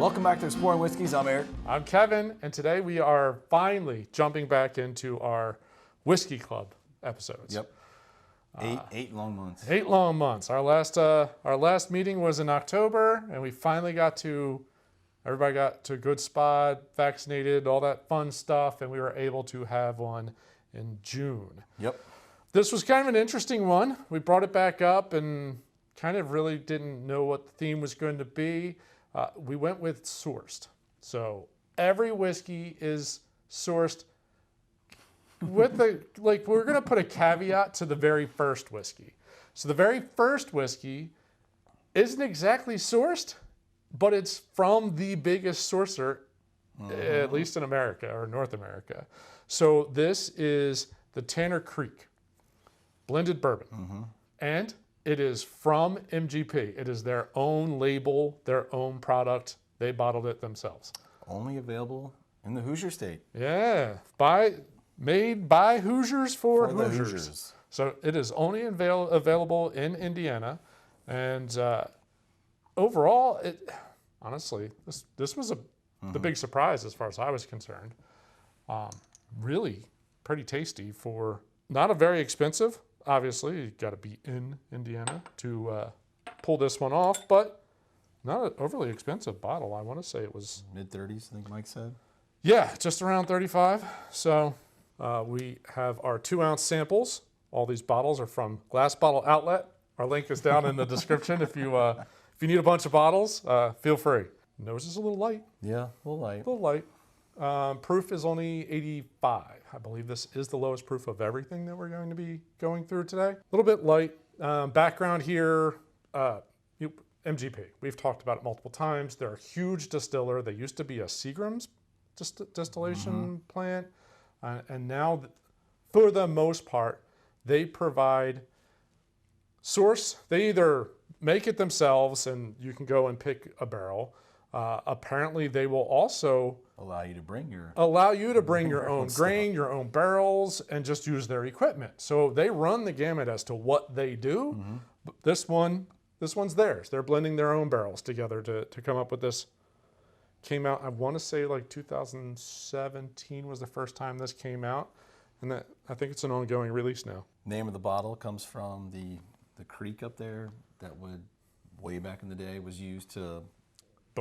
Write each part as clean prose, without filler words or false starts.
Welcome back to Exploring Whiskies. I'm Eric. I'm Kevin, and today we are finally jumping back into our Whiskey Club episodes. Yep. Eight long months. 8 long months. Our last meeting was in October, and we finally everybody got to a good spot, vaccinated, all that fun stuff, and we were able to have one in June. Yep. This was kind of an interesting one. We brought it back up and kind of really didn't know what the theme was going to be. We went with sourced. So every whiskey is sourced with we're going to put a caveat to the very first whiskey. So the very first whiskey isn't exactly sourced, but it's from the biggest sourcer, at least in America or North America. So this is the Tanner Creek Blended Bourbon. And it is from MGP. It is their own label, their own product. They bottled it themselves. Only available in the Hoosier State. Yeah, made by Hoosiers for Hoosiers. So it is only available in Indiana. And overall, honestly, this was the big surprise as far as I was concerned. Really pretty tasty for not a very expensive. Obviously, you got to be in Indiana to pull this one off, but not an overly expensive bottle. I want to say it was mid-30s, I think Mike said. Yeah, just around 35. So we have our 2-ounce samples. All these bottles are from Glass Bottle Outlet. Our link is down in the description. If you need a bunch of bottles, feel free. Nose is a little light. Yeah, a little light. A little light. Proof is only 85. I believe this is the lowest proof of everything that we're going to be going through today. A little bit light. Background here, MGP. We've talked about it multiple times. They're a huge distiller. They used to be a Seagram's distillation plant. And now, for the most part, they provide source. They either make it themselves and you can go and pick a barrel. Apparently, they will also allow you to bring your own grain, your own barrels, and just use their equipment. So they run the gamut as to what they do. But this one's theirs. They're blending their own barrels together to come up with this. Came out, I want to say like 2017 was the first time this came out, and I think it's an ongoing release now. Name of the bottle comes from the creek up there that would, way back in the day, was used to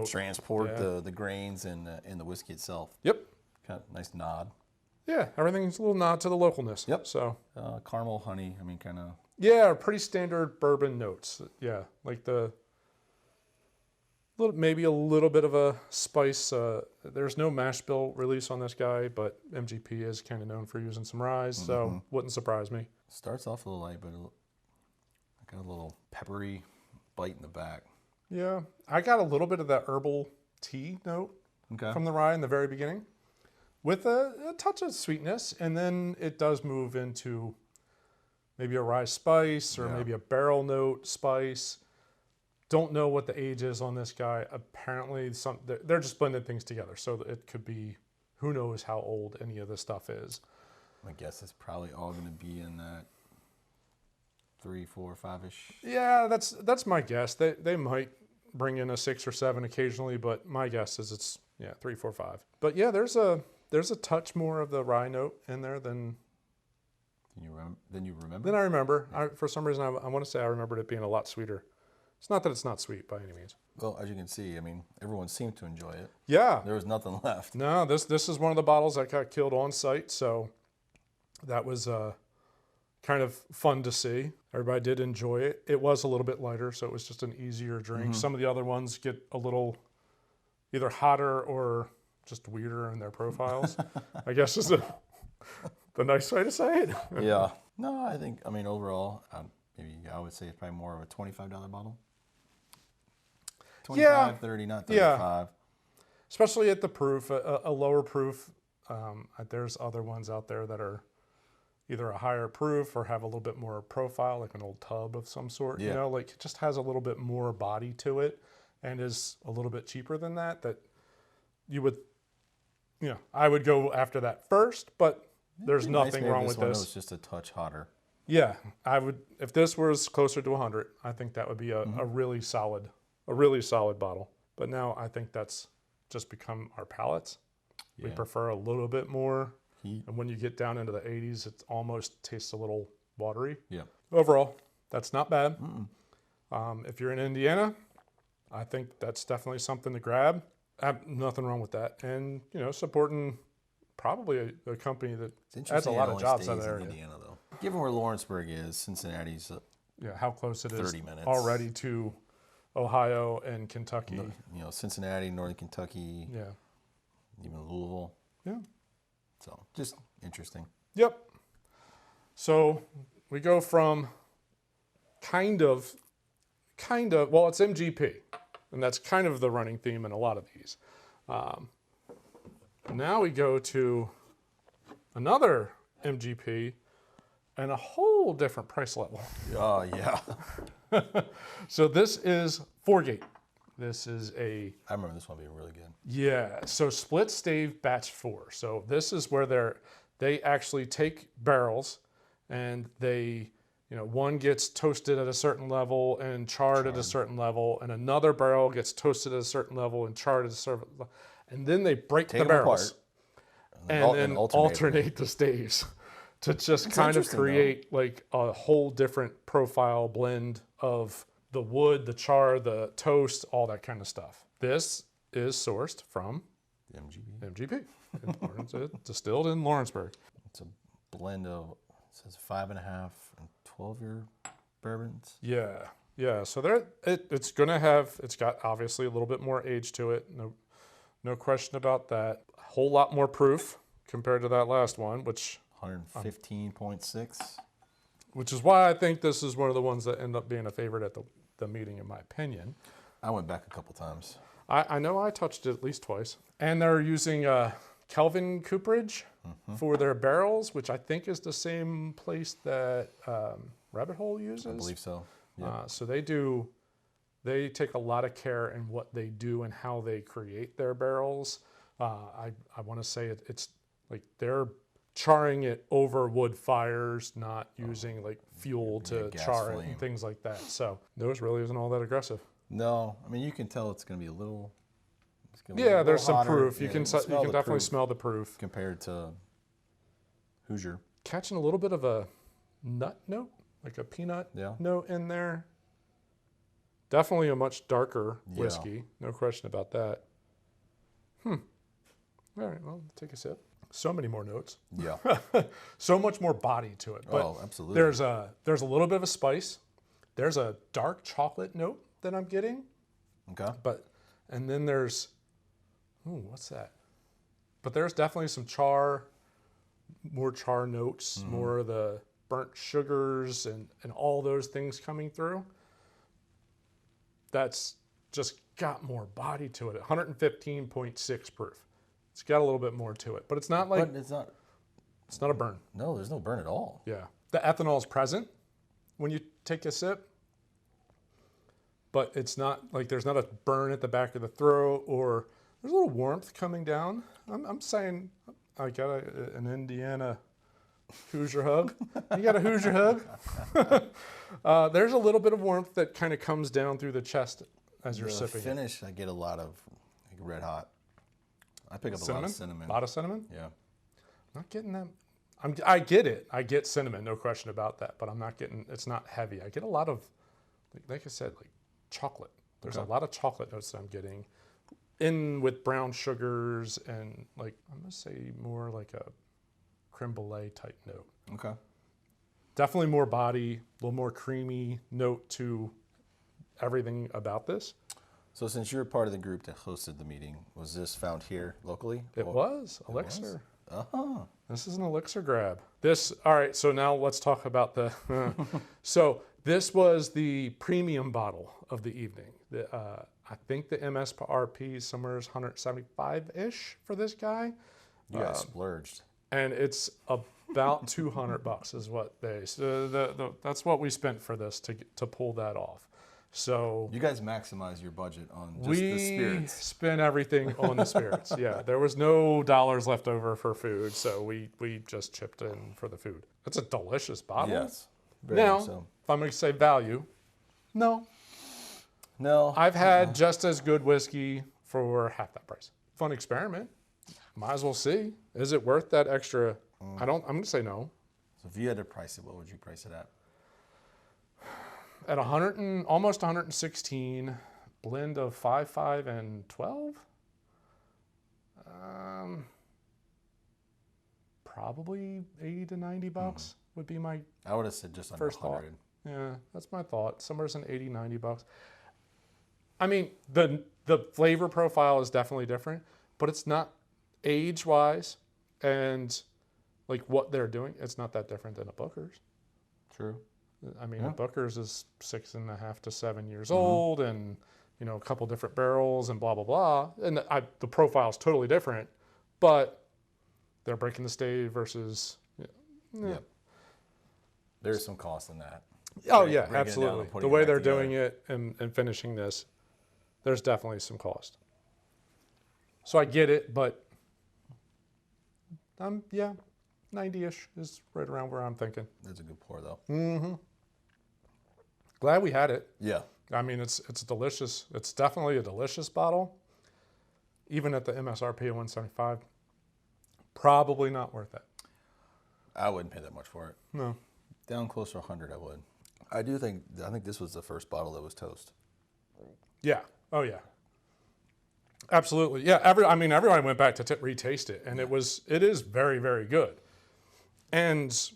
transport the grains and the whiskey itself. Yep. Kind of nice nod. Yeah, everything's a little nod to the localness. Yep. So caramel, honey. I mean, kind of. Yeah, pretty standard bourbon notes. Yeah, like maybe a little bit of a spice. There's no mash bill release on this guy, but MGP is kind of known for using some ryes, so wouldn't surprise me. Starts off a little light, but got a little peppery bite in the back. Yeah, I got a little bit of that herbal tea note from the rye in the very beginning with a touch of sweetness, and then it does move into maybe a rye spice or maybe a barrel note spice. Don't know what the age is on this guy. Apparently, they're just blending things together, so it could be, who knows how old any of this stuff is. My guess is probably all going to be in that 3, 4, 5-ish. Yeah, that's my guess. They might bring in a 6 or 7 occasionally, but my guess is it's 3, 4, 5. But yeah, there's a touch more of the rye note in there than you remember. Than I remember. For some reason, I want to say I remembered it being a lot sweeter. It's not that it's not sweet by any means. Well, as you can see, I mean, everyone seemed to enjoy it. Yeah. There was nothing left. No, this is one of the bottles that got killed on site, so that was kind of fun to see. Everybody did enjoy it. It was a little bit lighter, so it was just an easier drink. Some of the other ones get a little either hotter or just weirder in their profiles, I guess is the nice way to say it. Yeah. No, I mean, overall, maybe I would say it's probably more of a $25 bottle. 25, 30, not 35. Yeah. Especially at the proof, a lower proof. There's other ones out there that are either a higher proof or have a little bit more profile, like an old tub of some sort. You know, like it just has a little bit more body to it and is a little bit cheaper than that you would, I would go after that first, but there's nothing wrong with this. It's just a touch hotter. Yeah, I would, if this was closer to 100, I think that would be a really solid bottle. but now I think that's just become our palates. We Yeah. prefer a little bit more. Heat. And when you get down into the 80s, it almost tastes a little watery. Yeah. Overall, that's not bad. If you're in Indiana, I think that's definitely something to grab. Nothing wrong with that. And, supporting probably a company that It's interesting adds a lot it of only jobs out stays of in there. Indiana, though. Given where Lawrenceburg is, Cincinnati's, How close it is 30 minutes. already to Ohio and Kentucky. Cincinnati, Northern Kentucky, Yeah. even Louisville. Yeah. So just interesting. Yep. So we go from kind of, well, it's MGP, and that's kind of the running theme in a lot of these. Now we go to another MGP and a whole different price level. Oh, yeah. So this is 4-gate. This is I remember this one being really good. so split stave batch 4. So this is where they actually take barrels and they, one gets toasted at a certain level and charred at a certain level, and another barrel gets toasted at a certain level and charred at a certain level. And then they break the them barrels apart, and then alternate the staves to just kind of create like a whole different profile blend of the wood, the char, the toast, all that kind of stuff. This is sourced from MGP, distilled in Lawrenceburg. It's a blend of, it says 5.5 and 12-year bourbons. Yeah. So it's got obviously a little bit more age to it. No question about that. A whole lot more proof compared to that last one, which 115.6. Which is why I think this is one of the ones that end up being a favorite at the meeting, in my opinion. I went back a couple times. I know I touched it at least twice. And they're using Kelvin cooperage for their barrels, which I think is the same place that Rabbit Hole uses. I believe so. Yeah. So they take a lot of care in what they do and how they create their barrels. I want to say it's like they're charring it over wood fires, not using like fuel to char it and things like that. So those really isn't all that aggressive. No, I mean, you can tell it's going to be a little. There's some hotter. proof. You Yeah, can definitely smell the proof compared to Hoosier. Catching a little bit of a nut note, like a peanut note in there. Definitely a much darker whiskey, no question about that. All right, well, take a sip. So many more notes. Yeah. So much more body to it. But absolutely. There's a little bit of a spice. There's a dark chocolate note that I'm getting. Okay. And then there's, what's that? But there's definitely some char, more char notes, more of the burnt sugars and all those things coming through. That's just got more body to it. 115.6 proof. It's got a little bit more to it, but it's not like it's not a burn. No, there's no burn at all. Yeah, the ethanol is present when you take a sip, but it's not like there's not a burn at the back of the throat, or there's a little warmth coming down. I'm saying I got an Indiana Hoosier hug. You got a Hoosier hug? There's a little bit of warmth that kind of comes down through the chest as you're sipping. Finish, I get a lot of red hot. I pick up a lot of cinnamon. A lot of cinnamon? Yeah. Not getting that. I get it. I get cinnamon, no question about that. But I'm not getting. It's not heavy. I get a lot of, like I said, like chocolate. There's a lot of chocolate notes that I'm getting, in with brown sugars and like I'm gonna say more like a creme brulee type note. Okay. Definitely more body, a little more creamy note to everything about this. So since you're part of the group that hosted the meeting, was this found here locally? It was Elixir. Uh-huh. This is an Elixir grab. All right, so now let's talk about the, so this was the premium bottle of the evening. I think the MSRP is somewhere 175-ish for this guy. You guys splurged. And it's about $200 is what that's what we spent for this to pull that off. So you guys maximize your budget on just the spirits. We spent everything on the spirits. Yeah, there was no dollars left over for food, so we just chipped in for the food. It's a delicious bottle. Yes. Now, if I'm going to say value, no. No. I've had just as good whiskey for half that price. Fun experiment. Might as well see. Is it worth that extra? I'm going to say no. So if you had to price it, what would you price it at? At almost 116, blend of 5, 5, and 12. Probably 80 to 90 bucks would be my I would have said just under first 100. thought. Yeah, that's my thought. Somewhere in 80, 90 bucks. I mean, the flavor profile is definitely different, but it's not age-wise and like what they're doing. It's not that different than a Booker's. True. I mean, a Booker's is 6.5 to 7 years old, and a couple different barrels and blah blah blah. And the profile's totally different, but they're breaking the stave versus. Yep. There's some cost in that. Oh Break- yeah, breaking it down absolutely. and putting The it way back they're together. doing it and finishing this, there's definitely some cost. So I get it, but 90-ish is right around where I'm thinking. That's a good pour, though. Glad we had it. Yeah. I mean, it's delicious. It's definitely a delicious bottle. Even at the MSRP of 175, probably not worth it. I wouldn't pay that much for it. No. Down closer to 100, I would. I think this was the first bottle that was toast. Yeah. Oh yeah. Absolutely. Yeah. Everyone went back to retaste it, and it is very, very good. And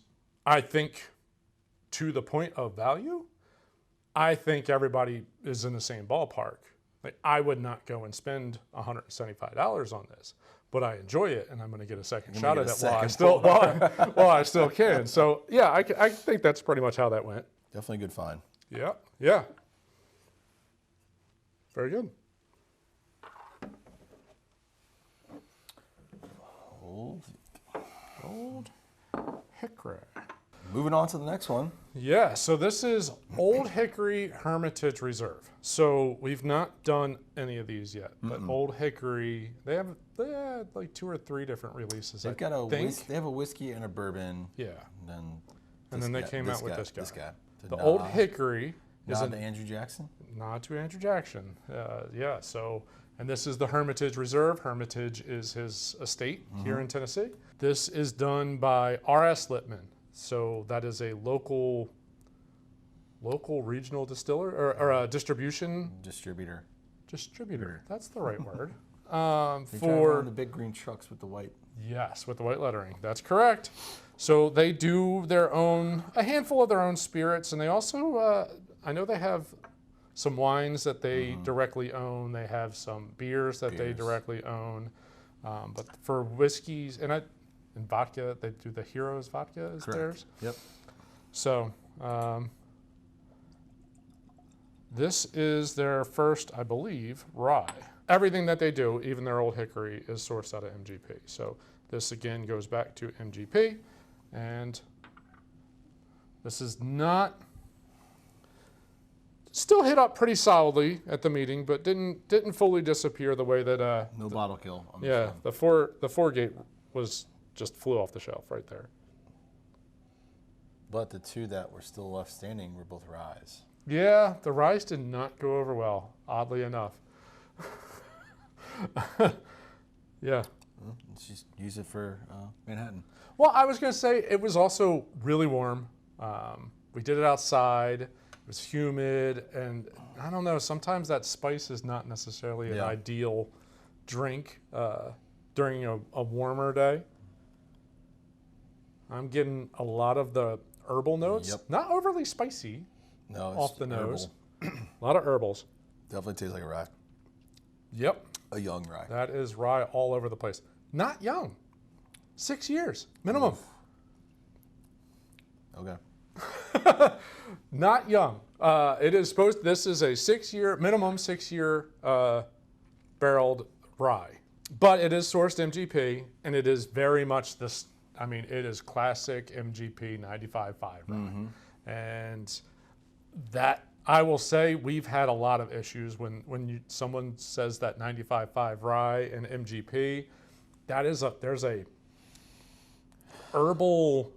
I think, to the point of value, I think everybody is in the same ballpark. Like, I would not go and spend $175 on this, but I enjoy it, and I'm going to get a second shot at it while I still can. So yeah, I think that's pretty much how that went. Definitely a good find. Yeah. Yeah. Very good. Old Hickory. Moving on to the next one. Yeah, so this is Old Hickory Hermitage Reserve. So we've not done any of these yet, but Old Hickory, they have like 2 or 3 different releases. They've got they have a whiskey and a bourbon. Yeah. And then they came out with this guy. The nod, Old Hickory is nod to Andrew Jackson. nod to Andrew Jackson. Yeah, so, and this is the Hermitage Reserve. Hermitage is his estate here in Tennessee. This is done by R.S. Littman. So that is a local regional distiller or a distributor. That's the right word. They drive around the big green trucks with the white. Yes, with the white lettering. That's correct. So they do a handful of their own spirits, and they also, I know they have some wines that they directly own. They have some beers that they directly own. But for whiskeys and vodka, they do the Heroes vodka is theirs. Yep. So this is their first, I believe, rye. Everything that they do, even their Old Hickory, is sourced out of MGP. So this again goes back to MGP, and this is not still hit up pretty solidly at the meeting, but didn't fully disappear the way that No bottle kill. the four gate was just flew off the shelf right there. But the 2 that were still left standing were both ryes. Yeah, the ryes did not go over well, oddly enough. Yeah. Just use it for Manhattan. Well, I was going to say it was also really warm. We did it outside. It was humid, and I don't know. Sometimes that spice is not necessarily an ideal drink during a warmer day. I'm getting a lot of the herbal notes. Yep. Not overly spicy. No, it's Off the nose. herbal. A lot of herbals. Definitely tastes like a rye. Yep. A young rye. That is rye all over the place. Not young. 6 years minimum. Okay. Not young. This is a minimum 6 year barreled rye. But it is sourced MGP, and it is very much this. I mean, it is classic MGP 95.5 rye. And that, I will say, we've had a lot of issues when someone says that 95.5 rye and MGP. There's a herbal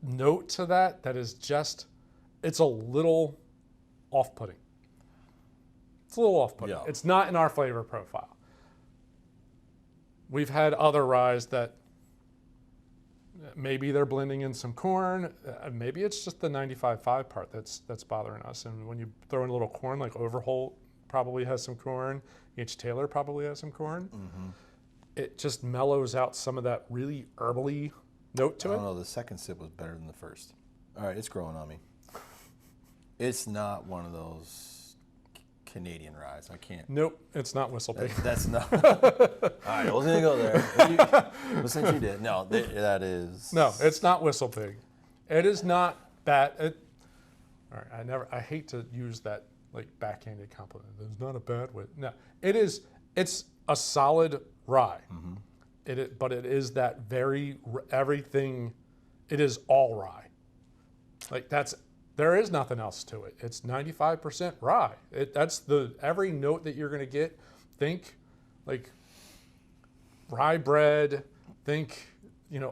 note to that is just, it's a little off-putting. It's a little off-putting. Yeah. It's not in our flavor profile. We've had other ryes that maybe they're blending in some corn. Maybe it's just the 95.5 part that's bothering us. And when you throw in a little corn, like Overholt probably has some corn, H. Taylor probably has some corn. It just mellows out some of that really herbally note to it. I don't know. The second sip was better than the first. All right, it's growing on me. It's not one of those Canadian ryes. I can't. Nope, it's not Whistle Pig. That's not. All right, I wasn't gonna go there. But since you did, no, that is. No, it's not Whistle Pig. It is not bad. All right, I hate to use that like backhanded compliment. It's not a bad way. No, it is. It's a solid rye. But it is that very everything. It is all rye. Like there is nothing else to it. It's 95% rye. That's every note that you're gonna get. Think like rye bread. Think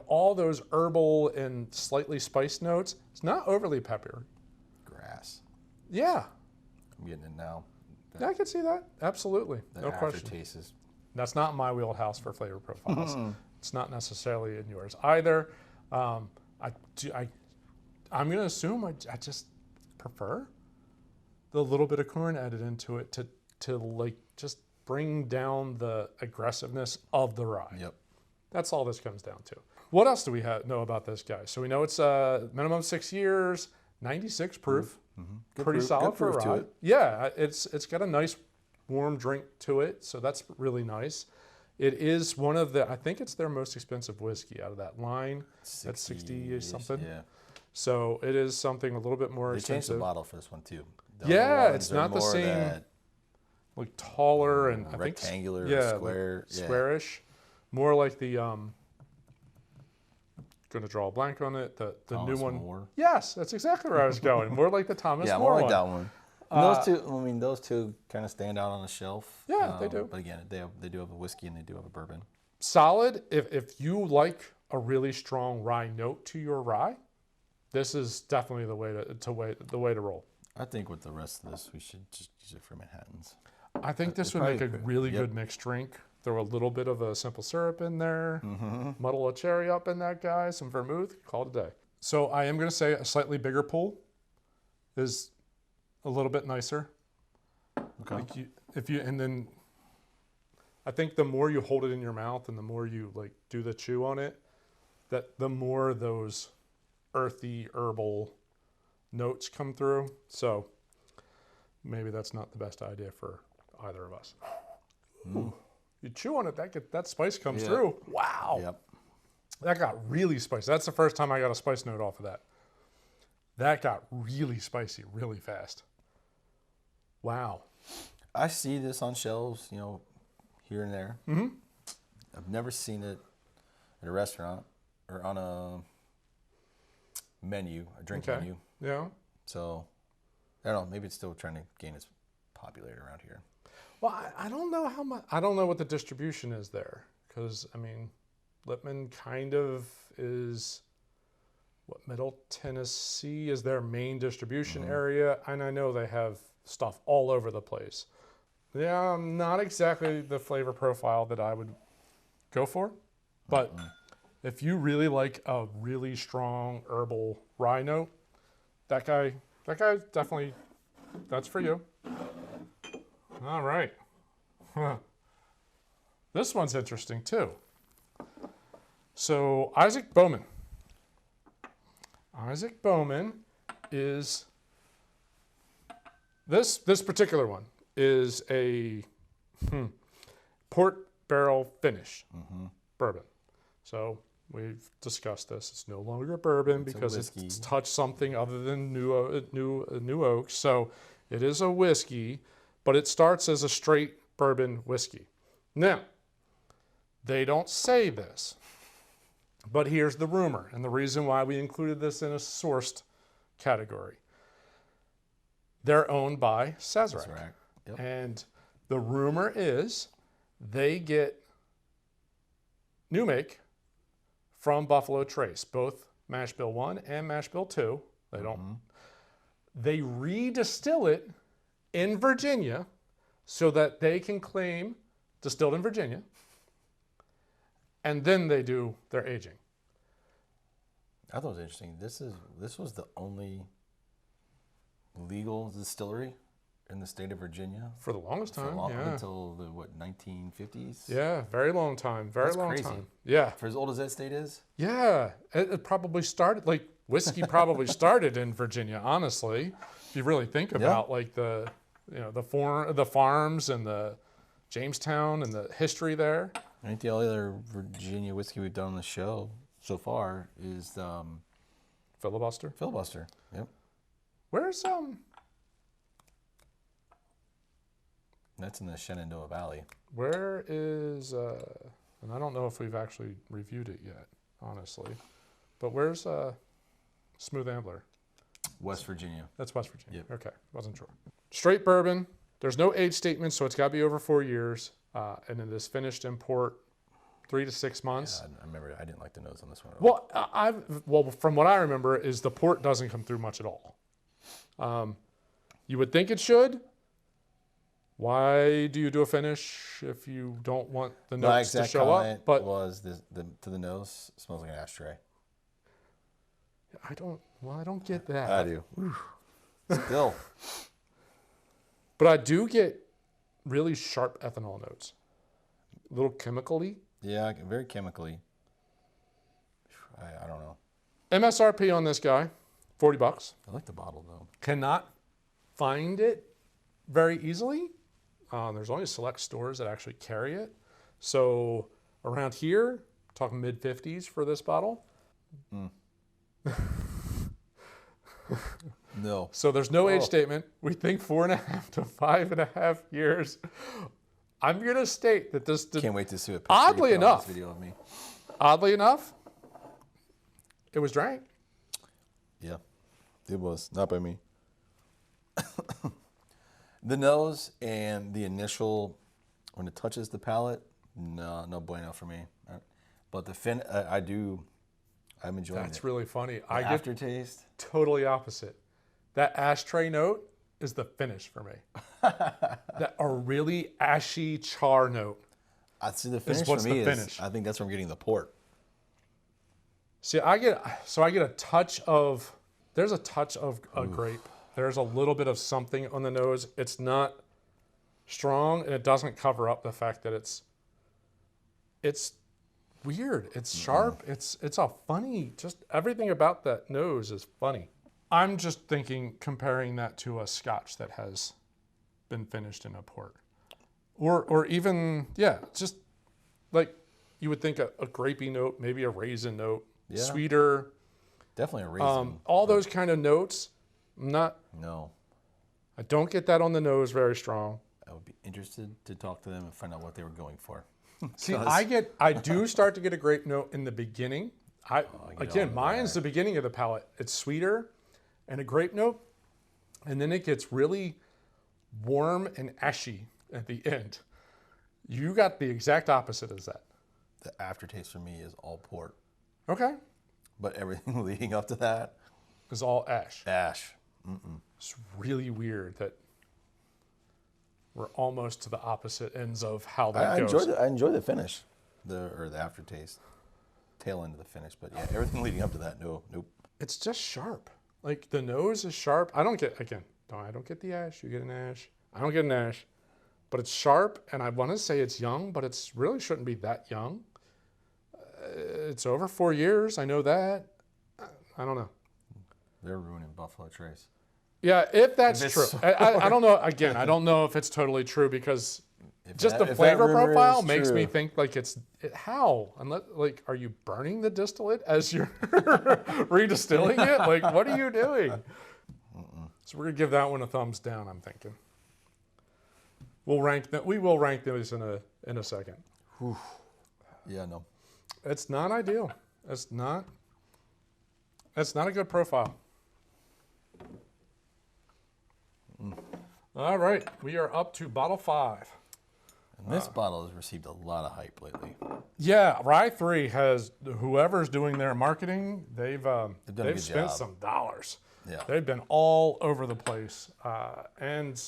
all those herbal and slightly spiced notes. It's not overly peppery. Grass. Yeah. I'm getting it now. Yeah, I can see that. Absolutely. No question. Aftertaste is. That's not my wheelhouse for flavor profiles. It's not necessarily in yours either. I'm going to assume I just prefer the little bit of corn added into it to like just bring down the aggressiveness of the rye. Yep. That's all this comes down to. What else do we know about this guy? So we know it's minimum 6 years, 96 proof. Pretty solid for a rye. Yeah, it's got a nice warm drink to it, so that's really nice. It is one of I think it's their most expensive whiskey out of that line. That's 60 something. Yeah. So it is something a little bit more They expensive. changed the bottle for this one too. Yeah, it's not the same, like taller and I think rectangular, square, squarish. More like the going to draw a blank on it. The new one. Moore. Yes, that's exactly where I was going. More like the Thomas Yeah, More more like one. that one. And those two kind of stand out on the shelf. Yeah, they do. But again, they do have a whiskey and they do have a bourbon. Solid. If you like a really strong rye note to your rye, this is definitely the way to roll. I think with the rest of this, we should just use it for Manhattans. I think this would make a really good mixed drink. Throw a little bit of a simple syrup in there, muddle a cherry up in that guy, some vermouth, call it a day. So I am going to say a slightly bigger pool is a little bit nicer. Okay. Like and then I think the more you hold it in your mouth and the more you like do the chew on it, that the more those earthy herbal notes come through. So maybe that's not the best idea for either of us. You chew on it, that spice comes through. Wow. Yep. That got really spicy. That's the first time I got a spice note off of that. That got really spicy really fast. Wow. I see this on shelves, here and there. I've never seen it at a restaurant or on a menu, a drink menu. Yeah. So, I don't know. Maybe it's still trying to gain its popularity around here. Well, I don't know how much. I don't know what the distribution is there, because Lippman kind of is Middle Tennessee is their main distribution area, and I know they have stuff all over the place. Yeah, not exactly the flavor profile that I would go for, but if you really like a really strong herbal rye note, that guy definitely, that's for you. All right. This one's interesting too. So Isaac Bowman. Isaac Bowman is, this particular one is a port barrel finish bourbon. So we've discussed this. It's no longer a bourbon because it's touched something other than new oak. So it is a whiskey, but it starts as a straight bourbon whiskey. Now, they don't say this, but here's the rumor, and the reason why we included this in a sourced category. They're owned by Sazerac. Yep. And the rumor is they get new make from Buffalo Trace, both Mash Bill 1 and Mash Bill 2. They don't. They redistill it in Virginia so that they can claim distilled in Virginia, and then they do their aging. I thought it was interesting. This was the only legal distillery in the state of Virginia For the longest time, yeah. until the 1950s. Yeah, very long time, very That's long crazy. time. Yeah, For as old as that state is. yeah. It probably started, like, whiskey probably started in Virginia, honestly. If you really think about, like, the farms and the Jamestown and the history there. I think the only other Virginia whiskey we've done on the show so far is Filibuster. Filibuster. Yep. Where's That's in the Shenandoah Valley. Where is, and I don't know if we've actually reviewed it yet, honestly, but where's Smooth Ambler? West Virginia. That's West Virginia. Yep. Okay, wasn't sure. Straight bourbon. There's no age statement, so it's got to be over 4 years, and it is finished in port 3 to 6 months. Yeah, I remember I didn't like the nose on this one at all. Well, from what I remember, is the port doesn't come through much at all. You would think it should. Why do you do a finish if you don't want the My notes to exact show comment up? But was to the nose smells like an ashtray. I don't get that. I do. Still. But I do get really sharp ethanol notes. A little chemically. Yeah, very chemically. I don't know. MSRP on this guy, $40. I like the bottle though. Cannot find it very easily. There's only select stores that actually carry it. So around here, talking mid-50s for this bottle. No. So there's no age statement. We think 4.5 to 5.5 years. I'm going to state that this did, Can't wait to see what Oddly you put on enough. this video of me. oddly enough, it was drank. Yeah, it was. Not by me. The nose and the initial, when it touches the palate, no bueno for me. But the I'm enjoying it. That's really funny. The I get aftertaste. totally opposite. That ashtray note is the finish for me. A really ashy char note. I'd say the finish what's for me the is, finish. I think that's where I'm getting the port. See, I get a touch of, there's a touch of a grape. There's a little bit of something on the nose. It's not strong, and it doesn't cover up the fact that it's weird. It's sharp. It's a funny, just everything about that nose is funny. I'm just thinking, comparing that to a Scotch that has been finished in a port. Or even, just like you would think a grapey note, maybe a raisin note, sweeter. Definitely a raisin. All those kind of notes, I don't get that on the nose very strong. I would be interested to talk to them and find out what they were going for. See, I do start to get a grape note in the beginning. Mine's the beginning of the palate. It's sweeter and a grape note, and then it gets really warm and ashy at the end. You got the exact opposite as that. The aftertaste for me is all port. Okay. But everything leading up to that is all ash. Ash. It's really weird that we're almost to the opposite ends of how that goes. I enjoy the finish, the aftertaste, tail end of the finish. But yeah, everything leading up to that, nope. It's just sharp. Like the nose is sharp. I don't get the ash. You get an ash. I don't get an ash, but it's sharp. And I want to say it's young, but it's really shouldn't be that young. It's over 4 years. I know that. I don't know. They're ruining Buffalo Trace. Yeah, if that's true. I don't know. Again, I don't know if it's totally true because the flavor profile makes me think like how? Unless, like, are you burning the distillate as you're redistilling it? Like, what are you doing? So we're gonna give that one a thumbs down. I'm thinking. We will rank those in a second. Whew. Yeah, no. It's not ideal. It's not a good profile. All right, we are up to bottle 5. And this bottle has received a lot of hype lately. Yeah, Rye 3 has, whoever's doing their marketing, they've spent some dollars. Yeah. They've been all over the place. And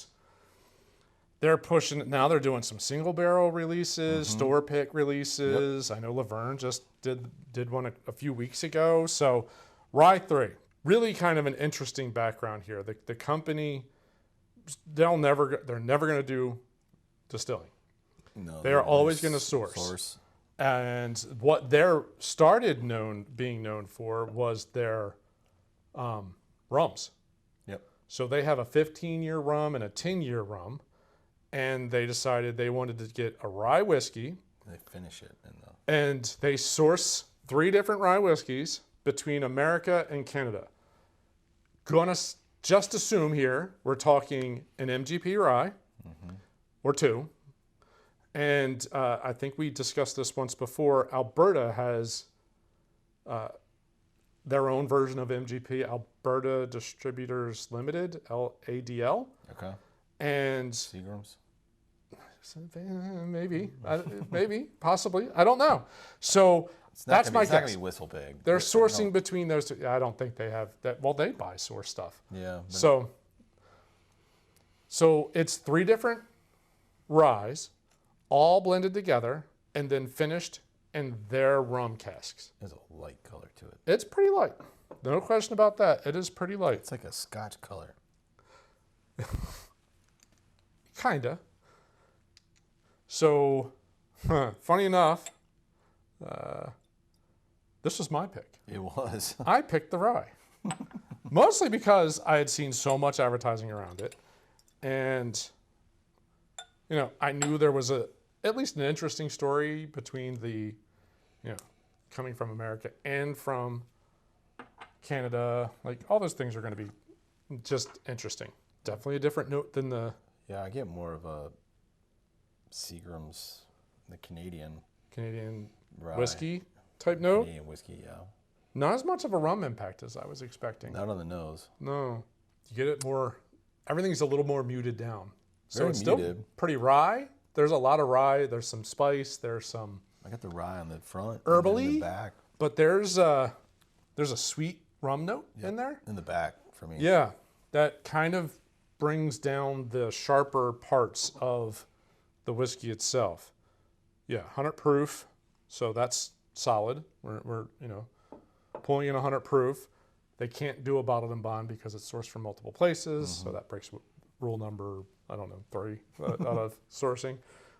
they're pushing it now. They're doing some single barrel releases, store pick releases. I know Laverne just did one a few weeks ago. So Rye 3, really kind of an interesting background here. The company, they're never going to do distilling. No, They are always going to source. And what they're being known for was their rums. Yep. So they have a 15-year rum and a 10-year rum, and they decided they wanted to get a rye whiskey. They finish it and they source 3 different rye whiskeys between America and Canada. Gonna just assume here we're talking an MGP rye or 2. And I think we discussed this once before. Alberta has their own version of MGP, Alberta Distributors Limited, LADL. Okay. And Seagrams? maybe, possibly. I don't know. So that's my guess. It's not going to be whistle pig. They're sourcing between those 2. I don't think they have that. Well, they buy source stuff. Yeah. So it's 3 different ryes, all blended together and then finished in their rum casks. There's a light color to it. It's pretty light. No question about that. It is pretty light. It's like a Scotch color. Kinda. So, funny enough, this was my pick. It was. I picked the rye. Mostly because I had seen so much advertising around it. And, I knew there was at least an interesting story between the, coming from America and from Canada. Like, all those things are going to be just interesting. Definitely a different note than the... Yeah, I get more of a Seagram's, the Canadian rye. Whiskey type note. Canadian whiskey, yeah. Not as much of a rum impact as I was expecting. Not on the nose. No. You get it more, everything's a little more muted down. So Very it's muted. Still pretty rye. There's a lot of rye. There's some spice. There's some... I got the rye on the front. Herbally. And in the back. But there's a sweet rum note in there. In the back for me. Yeah. That kind of brings down the sharper parts of the whiskey itself. Yeah, 100 proof. So that's solid. We're pulling in 100 proof. They can't do a bottled and bond because it's sourced from multiple places. So that breaks rule number, 3 out of sourcing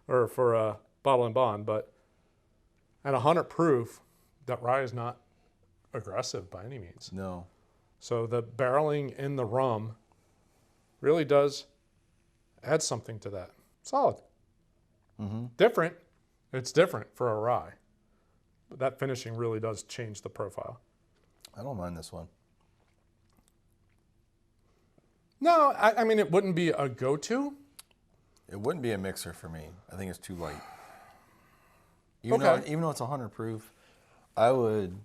or for bottle and bond. But at 100 proof, that rye is not aggressive by any means. No. So the barreling in the rum really does add something to that. Solid. Different. It's different for a rye. But that finishing really does change the profile. I don't mind this one. No, I mean, it wouldn't be a go-to. It wouldn't be a mixer for me. I think it's too light. Even though it's 100 proof, I would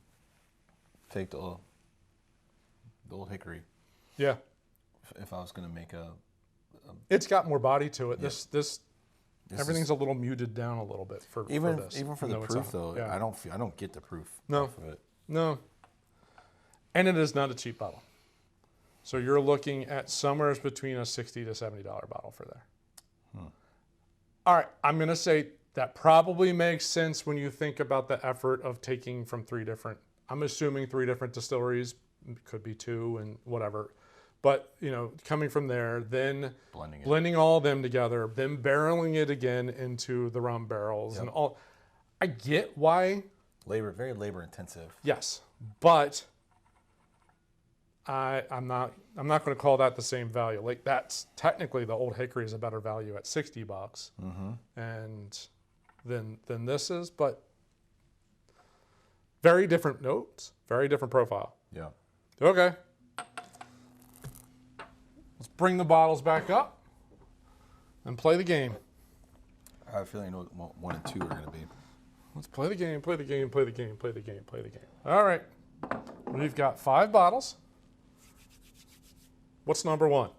take the old Hickory. Yeah. If I was going to make a... It's got more body to it. Yeah. This everything's a little muted down a little bit for this. Even for the proof, though, yeah. I don't get the proof off of it. No. And it is not a cheap bottle. So you're looking at somewhere between a $60 to $70 bottle for there. All right, I'm going to say that probably makes sense when you think about the effort of taking from 3 different, I'm assuming 3 different distilleries, could be 2 and whatever. But, coming from there, then blending all of them together, then barreling it again into the rum barrels and all. I get why. Very labor intensive. Yes, but I'm not going to call that the same value. Like, that's technically the old Hickory is a better value at $60, and than this is, but very different notes, very different profile. Yeah. Okay. Let's bring the bottles back up and play the game. I have a feeling I know what 1 and 2 are going to be. Let's play the game, play the game, play the game, play the game, play the game. All right. We've got 5 bottles. What's number 1?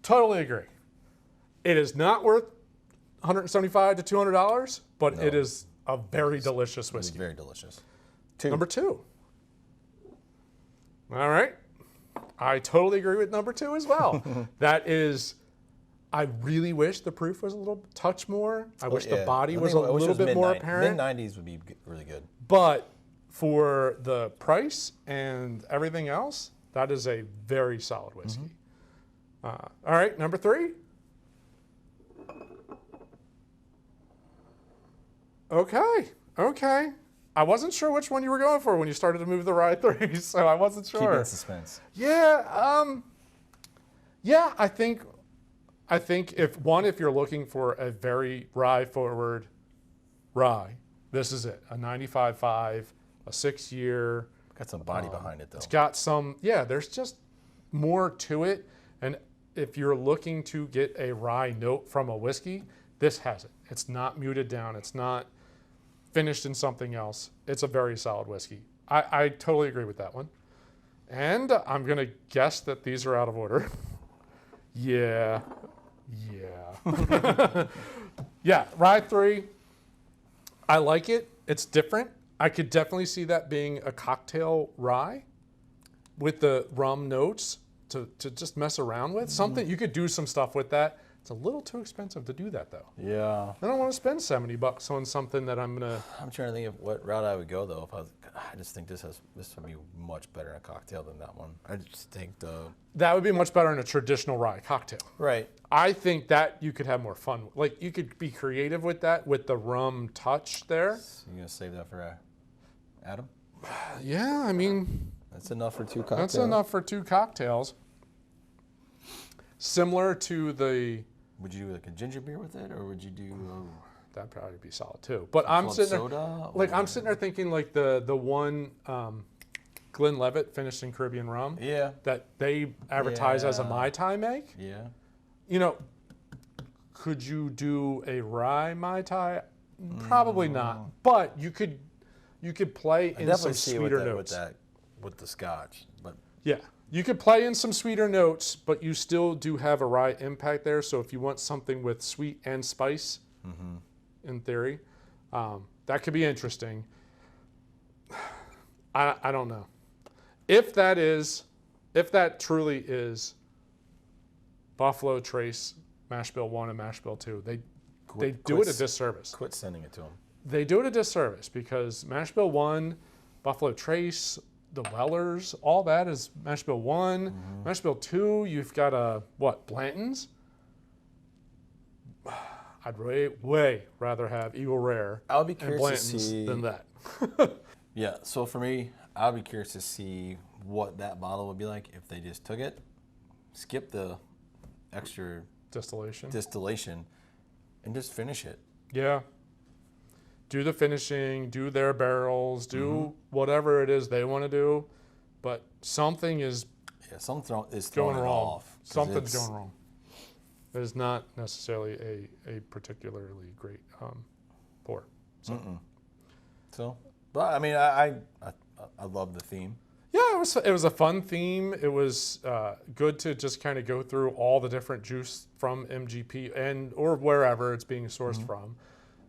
Totally agree. It is not worth $175 to $200, but it is a very delicious whiskey. It's very delicious. Number 2. All right. I totally agree with number 2 as well. That is, I really wish the proof was a little touch more. I wish the body was a little bit more apparent. Mid-90s would be really good. But for the price and everything else, that is a very solid whiskey. All right, number 3. Okay. I wasn't sure which one you were going for when you started to move the rye 3, so I wasn't sure. Keep it in suspense. Yeah, I think if you're looking for a very rye forward rye, this is it. A 95.5, a 6-year. Got some body behind it though. It's got some, there's just more to it. And if you're looking to get a rye note from a whiskey, this has it. It's not muted down. It's not finished in something else. It's a very solid whiskey. I totally agree with that one. And I'm going to guess that these are out of order. Yeah. Yeah, rye 3. I like it. It's different. I could definitely see that being a cocktail rye with the rum notes to just mess around with. Something you could do some stuff with that. It's a little too expensive to do that though. Yeah. I don't want to spend $70 on something that I'm trying to think of what route I would go though. I just think this would be much better in a cocktail than that one. I just think that would be much better in a traditional rye cocktail. Right. I think that you could have more fun. Like you could be creative with that, with the rum touch there. So you're gonna save that for Adam? Yeah, I mean, that's enough for 2 cocktails. That's enough for 2 cocktails. Similar to the. Would you do like a ginger beer with it, or would you do? That'd probably be solid too. But I'm sitting there thinking like the one Glenlivet finished in Caribbean rum. Yeah. That they advertise as a Mai Tai make. Yeah. Could you do a rye Mai Tai? Probably not. But you could play in some sweeter notes. With the Scotch, but yeah. You could play in some sweeter notes, but you still do have a rye impact there. So if you want something with sweet and spice, in theory, that could be interesting. I don't know. If that truly is Buffalo Trace Mash Bill 1 and Mash Bill 2, they do it a disservice. Quit sending it to them. They do it a disservice because Mash Bill 1, Buffalo Trace, the Wellers, all that is Mash Bill 1. Mash Bill 2, you've got Blanton's. I'd way rather have Eagle Rare I'll be and curious Blanton's to see than that. Yeah, so for me, I'll be curious to see what that bottle would be like if they just took it, skipped the extra distillation, and just finish it. Yeah. Do the finishing, do their barrels, do whatever it is they want to do, but something is something is going throwing wrong. off. Something's going wrong. It is not necessarily a particularly great pour. So, but I mean, I love the theme. Yeah, it was a fun theme. It was good to just kind of go through all the different juice from MGP or wherever it's being sourced from.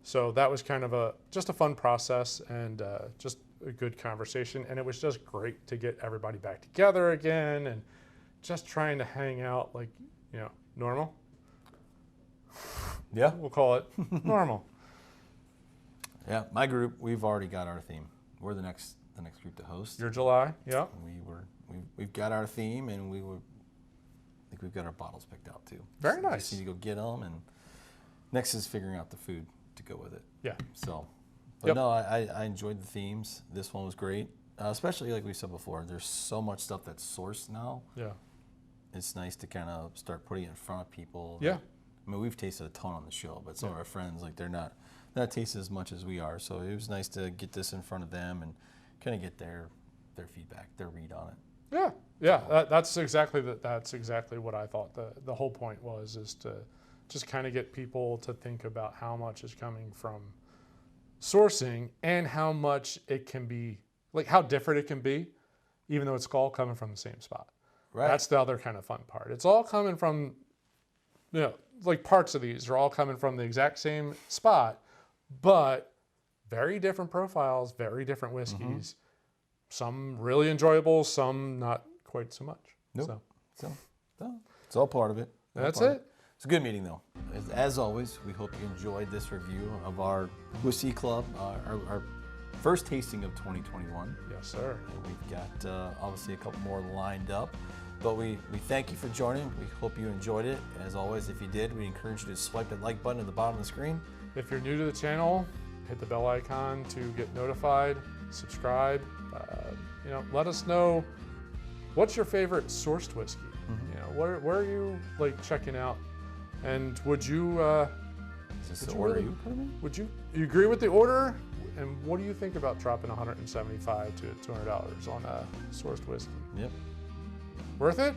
So that was kind of just a fun process and just a good conversation. And it was just great to get everybody back together again and just trying to hang out like, normal. Yeah. We'll call it normal. Yeah, my group, we've already got our theme. We're the next group to host. Your July, yeah. We've got our theme, and I think we've got our bottles picked out too. Very so nice. Just need to go get them, and next is figuring out the food to go with it. Yeah. So, but no, I enjoyed the themes. This one was great, especially like we said before. There's so much stuff that's sourced now. Yeah. It's nice to kind of start putting it in front of people. Yeah. I mean, we've tasted a ton on the show, but some of our friends, like, they're not tasting as much as we are. So it was nice to get this in front of them and kind of get their feedback, their read on it. Yeah. That's exactly what I thought. The whole point is to just kind of get people to think about how much is coming from sourcing and how much it can be, like how different it can be, even though it's all coming from the same spot. Right. That's the other kind of fun part. It's all coming from, like parts of these are all coming from the exact same spot, but very different profiles, very different whiskeys. Some really enjoyable, some not quite so much. Nope. So it's all part of it. That's it. It's a good meeting, though. As always, we hope you enjoyed this review of our Whiskey Club, our first tasting of 2021. Yes, sir. And we've got obviously a couple more lined up. But we thank you for joining. We hope you enjoyed it. As always, if you did, we encourage you to swipe that like button at the bottom of the screen. If you're new to the channel, hit the bell icon to get notified. Subscribe. Let us know what's your favorite sourced whiskey. Where are you checking out? And would you? Is this the order you put them in? Would you agree with the order? And what do you think about dropping $175 to $200 on a sourced whiskey? Yep. Worth it?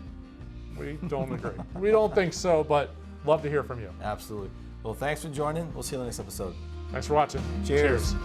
We don't agree. We don't think so, but love to hear from you. Absolutely. Well, thanks for joining. We'll see you in the next episode. Thanks for watching. Cheers.